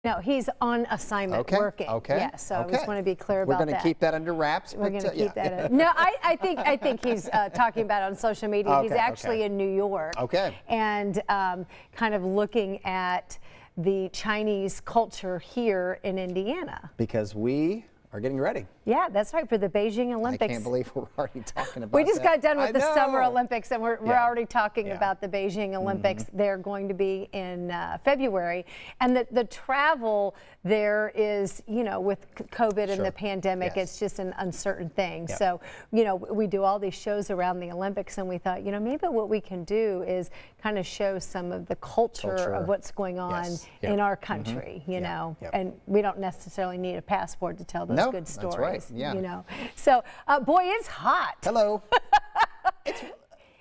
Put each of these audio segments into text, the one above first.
No, he's on assignment working. Okay. Yeah, so I just want to be clear about that. We're going to keep that under wraps. We're going to keep that. No, I think he's talking about it on social media. Okay, he's actually in New York. Okay. And kind of looking at the Chinese culture here in Indiana. Because we are getting ready. Yeah, that's right, for the Beijing Olympics. I can't believe we're already talking about We just got done with the know. Summer Olympics, and we're already talking about the Beijing Olympics. They're going to be in February. And the travel there is, you know, with COVID and the pandemic, it's just an uncertain thing. So, you know, we do all these shows around the Olympics, and we thought, you know, maybe what we can do is kind of show some of the culture of what's going on in our country, you know. And we don't necessarily need a passport to tell those good stories. That's right. You know, so boy, it's hot. Hello. It's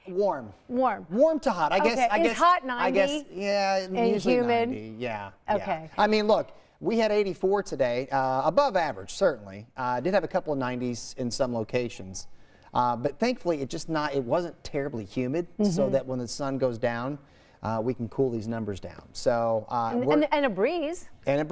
warm. Warm to hot. I guess. It's hot 90. I guess. Yeah. And usually humid. 90. Yeah. Okay. I mean, look, we had 84 today, above average certainly. Did have a couple of 90s in some locations, but thankfully it wasn't terribly humid, so that when the sun goes down, we can cool these numbers down. So and a breeze. And a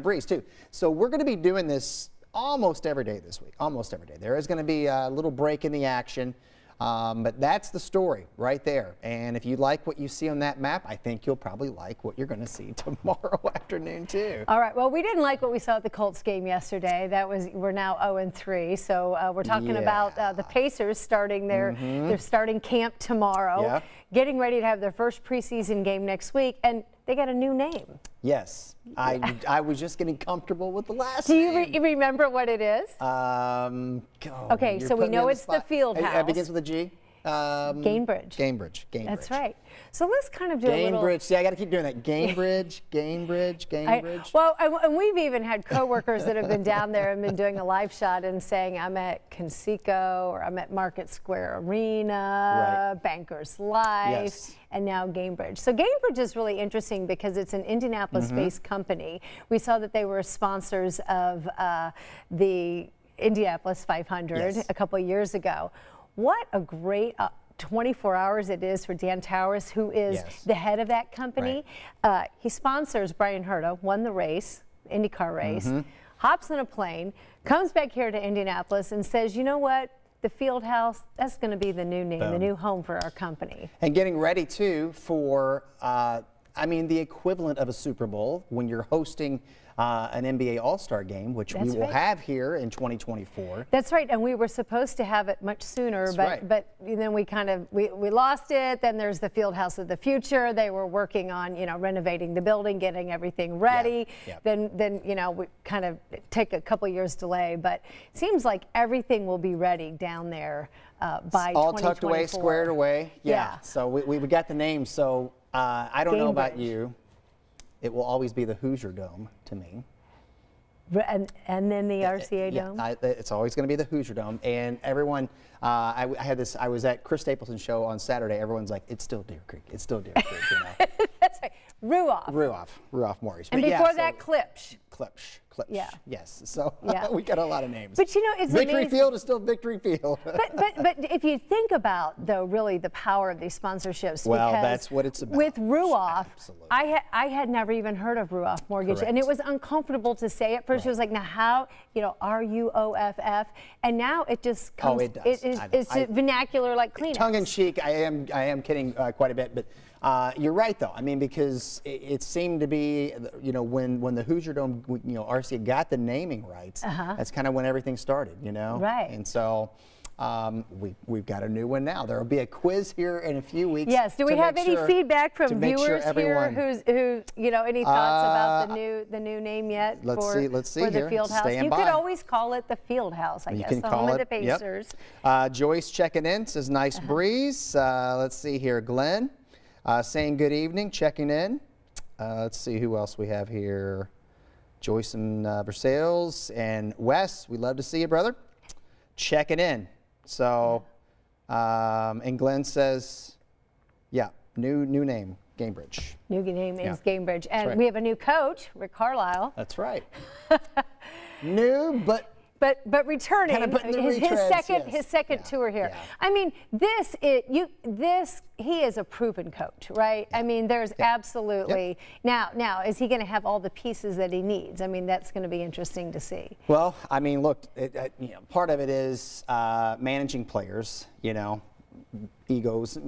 breeze too. So we're going to be doing this almost every day this week, almost every day. There is going to be a little break in the action, but that's the story right there. And if you like what you see on that map, I think you'll probably like what you're going to see tomorrow afternoon too. All right. Well, we didn't like what we saw at the Colts game yesterday. We're now 0-3. So we're talking about the Pacers starting they're starting camp tomorrow, getting ready to have their first preseason game next week, and they got a new name. Yes, I was just getting comfortable with the last Do name. you remember what it is? Okay, so we know it's the Field House. It begins with a G. Gainbridge. That's right. So let's kind of do a little. Gainbridge. See, I got to keep doing that. Gainbridge. Well, and we've even had coworkers that have been down there and been doing a live shot and saying, I'm at Conseco, or I'm at Market Square Arena, Bankers Life, and now Gainbridge. So Gainbridge is really interesting because it's an Indianapolis-based company. We saw that they were sponsors of the Indianapolis 500 a couple of years ago. What a great 24 hours it is for Dan Towers, who is the head of that company. He sponsors Brian Herta, won the race, IndyCar race, hops on a plane, comes back here to Indianapolis and says, you know what? The Field House, that's going to be the new name, the new home for our company. And getting ready, too, for, I mean, the equivalent of a Super Bowl when you're hosting an NBA All-Star game, which we will have here in 2024. That's right, and we were supposed to have it much sooner, but then we kind of we lost it. Then there's the Field House of the Future. They were working on, you know, renovating the building, getting everything ready. Then you know, we kind of take a couple years delay, but it seems like everything will be ready down there by all 2024. tucked away, squared away. So we got the name. So I don't know about you. It will always be the Hoosier Dome to me. And then the RCA Dome? It's always going to be the Hoosier Dome. And everyone, I was at Chris Stapleton's show on Saturday. Everyone's like, it's still Deer Creek. It's still Deer Creek, you know. That's right. Ruoff Morris. And before that, Klipsch. Yeah. Yes. So we got a lot of names. But you know, it's Victory amazing. Field is still Victory Field. but if you think about, though, really the power of these sponsorships, well, because that's what it's about. With Ruoff, I had never even heard of Ruoff Mortgage, and it was uncomfortable to say at first. It was like, now how, you know, RUOFF, and now it just comes. It does. It's vernacular like Kleenex. Tongue in cheek, I am kidding quite a bit, but. You're right, though. I mean, because it seemed to be, you know, when the Hoosier Dome, you know, RCA got the naming rights, that's kind of when everything started, you know? Right. And so we've got a new one now. There will be a quiz here in a few weeks. Yes. Do we have any feedback from viewers here who, you know, any thoughts about the new name yet for the Field House? You could always call it the Field House, I guess. You can call it the Pacers. Joyce checking in, says nice breeze. Let's see here. Glenn. Saying good evening, checking in. Let's see who else we have here. Joyce and Versailles and Wes, we love to see you, brother. Checking in. So, and Glenn says, new name, Gainbridge. New name is Gainbridge. And we have a new coach, Rick Carlisle. That's right. New, but but returning Kinda putting the his retreads, second yes. tour here. Yeah. I mean, he is a proven coach, right? I mean, there's absolutely now is he going to have all the pieces that he needs? I mean, that's going to be interesting to see. Well, I mean, look, part of it is managing players, egos.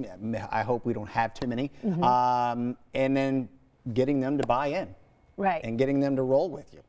I hope we don't have too many. And then getting them to buy in. Right. And getting them to roll with you.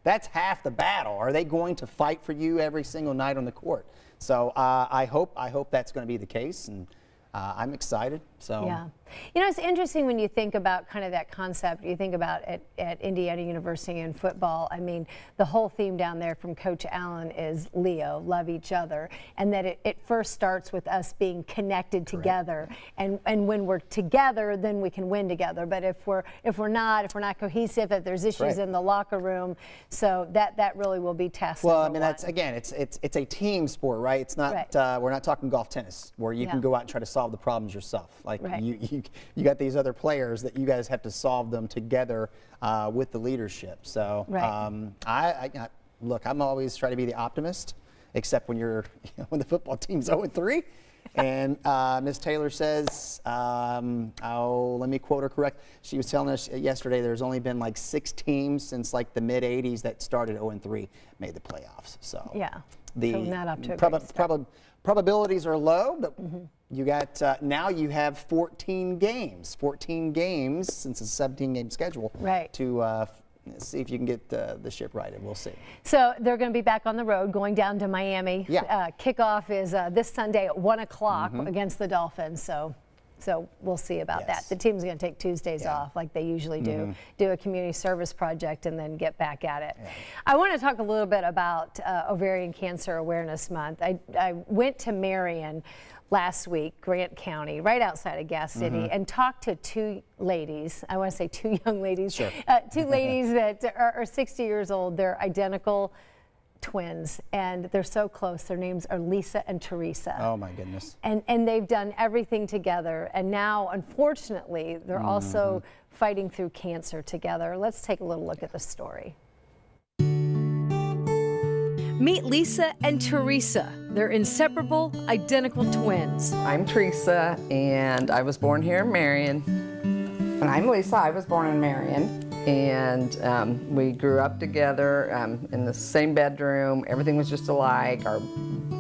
That's half the battle. Are they going to fight for you every single night on the court? So I hope that's going to be the case, and I'm excited. So yeah, it's interesting when you think about kind of that concept. You think about at Indiana University in football. I mean, the whole theme down there from Coach Allen is Leo, love each other, and that it first starts with us being connected together. And when we're together, then we can win together. But if we're not cohesive, if there's issues in the locker room, so that really will be tested. Well, I mean, that's again, it's a team sport, right? It's not we're not talking golf tennis where you can go out and try to solve the problems yourself. Like you got these other players that you guys have to solve them together with the leadership. So look, I'm always trying to be the optimist, except when when the football team's 0-3. And Ms. Taylor says, let me quote her correct. She was telling us yesterday there's only been like 6 teams since like the mid 80s that started 0-3 made the playoffs. So so not up to a great start. Probabilities are low, but you got now you have 14 games since it's a 17-game schedule to see if you can get the ship right, and we'll see. So they're going to be back on the road, going down to Miami. Kickoff is this Sunday at 1 o'clock against the Dolphins. So we'll see about that. The team's going to take Tuesdays off like they usually do a community service project and then get back at it. I want to talk a little bit about Ovarian Cancer Awareness Month. I went to Marion last week, Grant County, right outside of Gas City, and talked to 2 ladies. I want to say 2 young ladies. 2 ladies that are 60 years old. They're identical twins, and they're so close. Their names are Lisa and Teresa. Oh my goodness. And they've done everything together, and now unfortunately they're also fighting through cancer together. Let's take a little look at the story. Meet Lisa and Teresa. They're inseparable, identical twins. I'm Teresa, and I was born here in Marion. And I'm Lisa. I was born in Marion. And we grew up together in the same bedroom. Everything was just alike.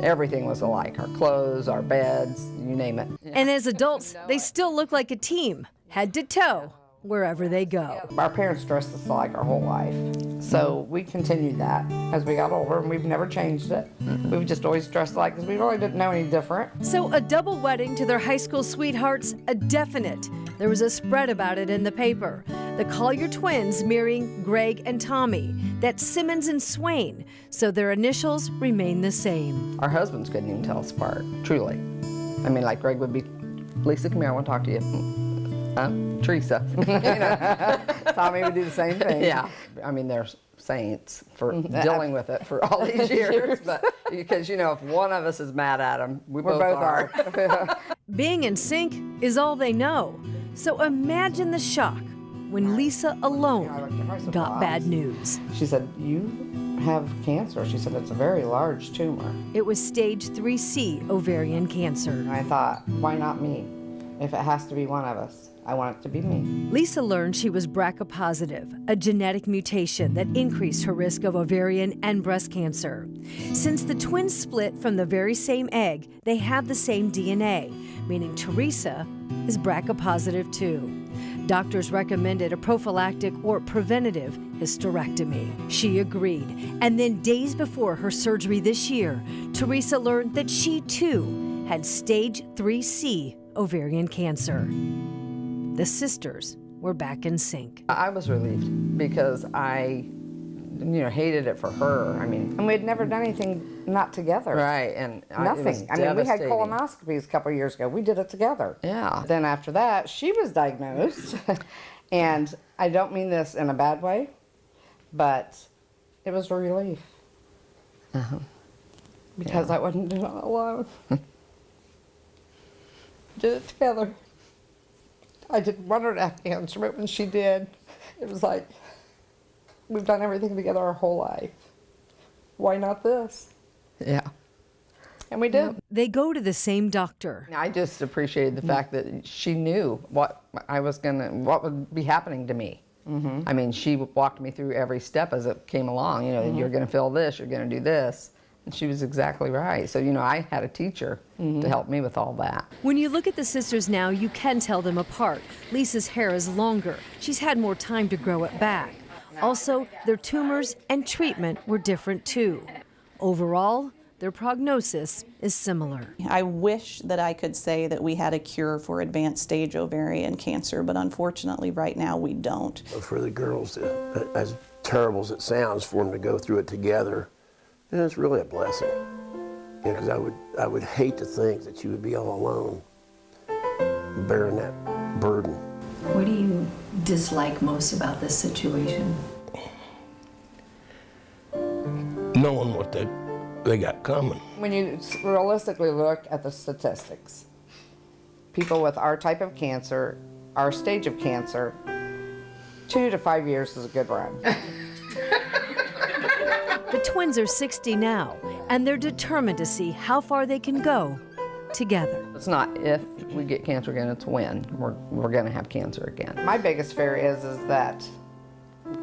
Everything was alike. Our clothes, our beds, you name it. And as adults, they still look like a team, head to toe, wherever they go. Our parents dressed us alike our whole life. So we continued that as we got older, and we've never changed it. We've just always dressed alike because we really didn't know any different. So a double wedding to their high school sweethearts, a definite. There was a spread about it in the paper. The Collier twins marrying Greg and Tommy. That's Simmons and Swain. So their initials remain the same. Our husbands couldn't even tell us apart, truly. I mean, like Greg would be, Lisa, come here, I want to talk to you. Teresa. Tommy would do the same thing. Yeah. I mean, they're saints for dealing with it for all these years. But because, if one of us is mad at them, we both are. Being in sync is all they know. So imagine the shock when Lisa alone got bad news. She said, "You have cancer." She said, "It's a very large tumor." It was stage 3C ovarian cancer. And I thought, why not me? If it has to be one of us, I want it to be me. Lisa learned she was BRCA positive, a genetic mutation that increased her risk of ovarian and breast cancer. Since the twins split from the very same egg, they have the same DNA, meaning Teresa is BRCA positive too. Doctors recommended a prophylactic or preventative hysterectomy. She agreed, and then days before her surgery this year, Teresa learned that she too had stage 3C ovarian cancer. The sisters were back in sync. I was relieved because I, hated it for her. I mean, And we had never done anything not together. right, and Nothing. It was We had devastating. colonoscopies a couple of years ago. We did it together. Yeah. Then after that, she was diagnosed. And I don't mean this in a bad way, but it was a relief. Because I wasn't doing it alone. Did it together. I didn't want her to have cancer, but when she did, it was like, we've done everything together our whole life. why not this? Yeah. And we did. They go to the same doctor. I just appreciated the fact that she knew what would be happening to me. I mean, she walked me through every step as it came along. You know, you're going to feel this, you're going to do this. And she was exactly right. So, you know, I had a teacher to help me with all that. When you look at the sisters now, you can tell them apart. Lisa's hair is longer. She's had more time to grow it back. Also, their tumors and treatment were different too. Overall, their prognosis is similar. I wish that I could say that we had a cure for advanced stage ovarian cancer, but unfortunately right now we don't. For the girls, as terrible as it sounds, for them to go through it together, and it's really a blessing. Because I would hate to think that you would be all alone, bearing that burden. What do you dislike most about this situation? Knowing what they got coming. When you realistically look at the statistics, people with our type of cancer, our stage of cancer, 2 to 5 years is a good run. The twins are 60 now, and they're determined to see how far they can go together. It's not if we get cancer again, it's when we're going to have cancer again. My biggest fear is that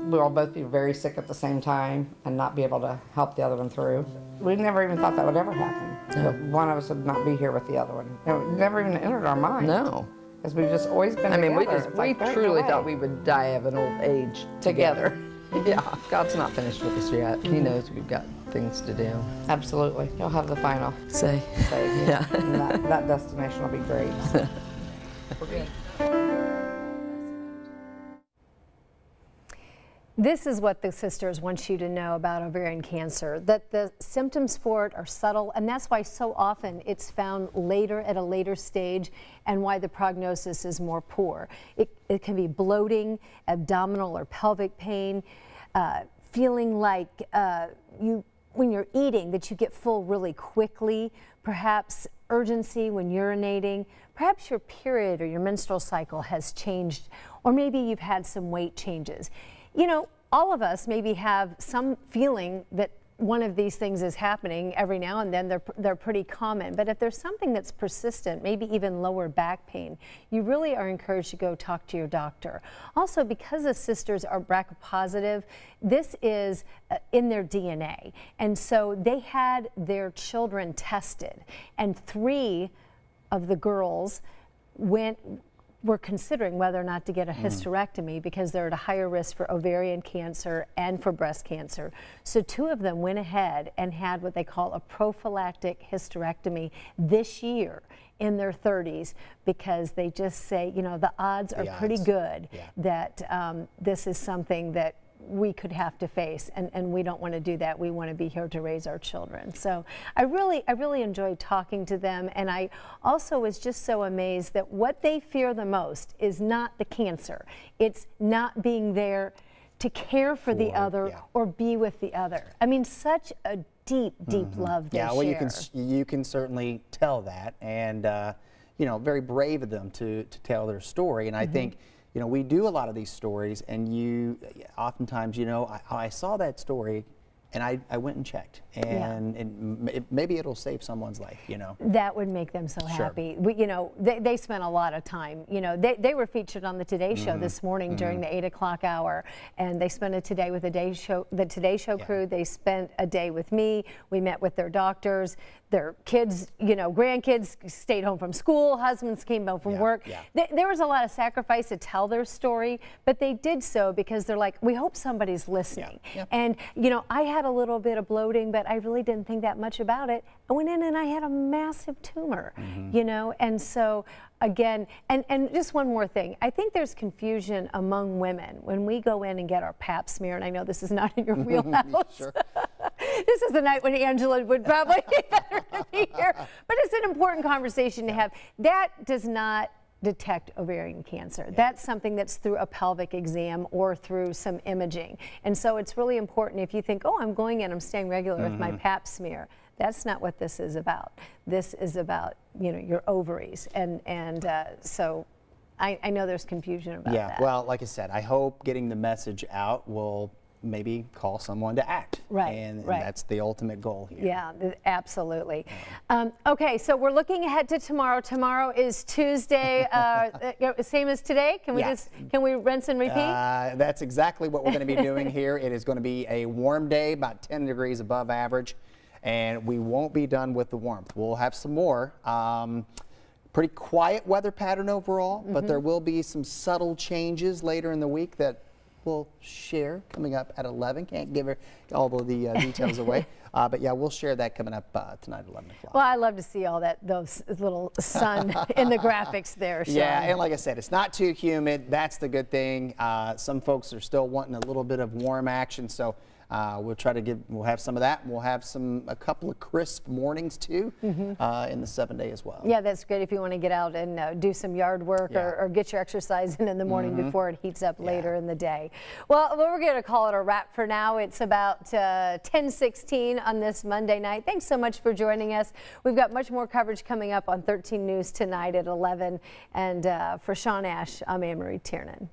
we'll both be very sick at the same time and not be able to help the other one through. We never even thought that would ever happen. That one of us would not be here with the other one. It never even entered our mind. No. Because we've just always been I mean, we together. It's like, there's no truly way. thought we would die of an old age together. Yeah, God's not finished with us yet. He knows we've got things to do. Absolutely. You'll have the final Say. say. Yeah. And that destination will be great. This is what the sisters want you to know about ovarian cancer, that the symptoms for it are subtle, and that's why so often it's found later at a later stage and why the prognosis is more poor. It can be bloating, abdominal or pelvic pain, feeling like when you're eating that you get full really quickly, perhaps urgency when urinating, perhaps your period or your menstrual cycle has changed, or maybe you've had some weight changes. You know, all of us maybe have some feeling that one of these things is happening every now and then. They're pretty common. But if there's something that's persistent, maybe even lower back pain, you really are encouraged to go talk to your doctor. Also, because the sisters are BRCA positive, this is in their DNA. And so they had their children tested, and 3 of the girls were considering whether or not to get a hysterectomy because they're at a higher risk for ovarian cancer and for breast cancer. So 2 of them went ahead and had what they call a prophylactic hysterectomy this year in their 30s, because they just say, you know, the odds are pretty good that this is something that we could have to face, and we don't want to do that. We want to be here to raise our children. So I really enjoyed talking to them, and I also was just so amazed that what they fear the most is not the cancer. It's not being there to care for the other or be with the other. I mean, such a deep love they share. Well, you can certainly tell that, and you know, very brave of them to tell their story. And I think, you know, we do a lot of these stories, and oftentimes, you know, I saw that story and I went and checked, and maybe it'll save someone's life, you know. That would make them so happy. You know, they spent a lot of time. You know, they were featured on the Today Show this morning during the 8 o'clock hour, and they spent a today with the Today Show crew. They spent a day with me. We met with their doctors. Their kids, you know, grandkids stayed home from school. Husbands came home from work. There was a lot of sacrifice to tell their story, but they did so because they're like, we hope somebody's listening. And, you know, I had a little bit of bloating, but I really didn't think that much about it. I went in and I had a massive tumor, you know, and so again, and just one more thing. I think there's confusion among women when we go in and get our pap smear, and I know this is not in your wheelhouse. This is the night when Angela would probably be better to be here, but it's an important conversation to have. That does not detect ovarian cancer. That's something that's through a pelvic exam or through some imaging. And so it's really important if you think, oh, I'm going in, I'm staying regular with my pap smear. That's not what this is about. This is about, you know, your ovaries. And so I know there's confusion about that. Well, like I said, I hope getting the message out will maybe call someone to act. Right, And right. that's the ultimate goal here. Yeah, absolutely. Okay, so we're looking ahead to tomorrow. Tomorrow is Tuesday, same as today. Can we Yeah. can we rinse and repeat? That's exactly what we're going to be doing here. It is going to be a warm day, about 10 degrees above average, and we won't be done with the warmth. We'll have some more. Pretty quiet weather pattern overall, but there will be some subtle changes later in the week that we'll share coming up at 11. Can't give her all the details away, but yeah, we'll share that coming up tonight at 11 o'clock. Well, I love to see all those little sun in the graphics there, Sean. Yeah, and like I said, it's not too humid. That's the good thing. Some folks are still wanting a little bit of warm action, so we'll try to we'll have some of that. We'll have a couple of crisp mornings too in the 7-day as well. Yeah, that's great if you want to get out and do some yard work Yeah. or get your exercise in the morning before it heats up later in the day. Well, we're going to call it a wrap for now. It's about 10:16 on this Monday night. Thanks so much for joining us. We've got much more coverage coming up on 13 News tonight at 11. And for Sean Ash, I'm Anne Marie Tiernan.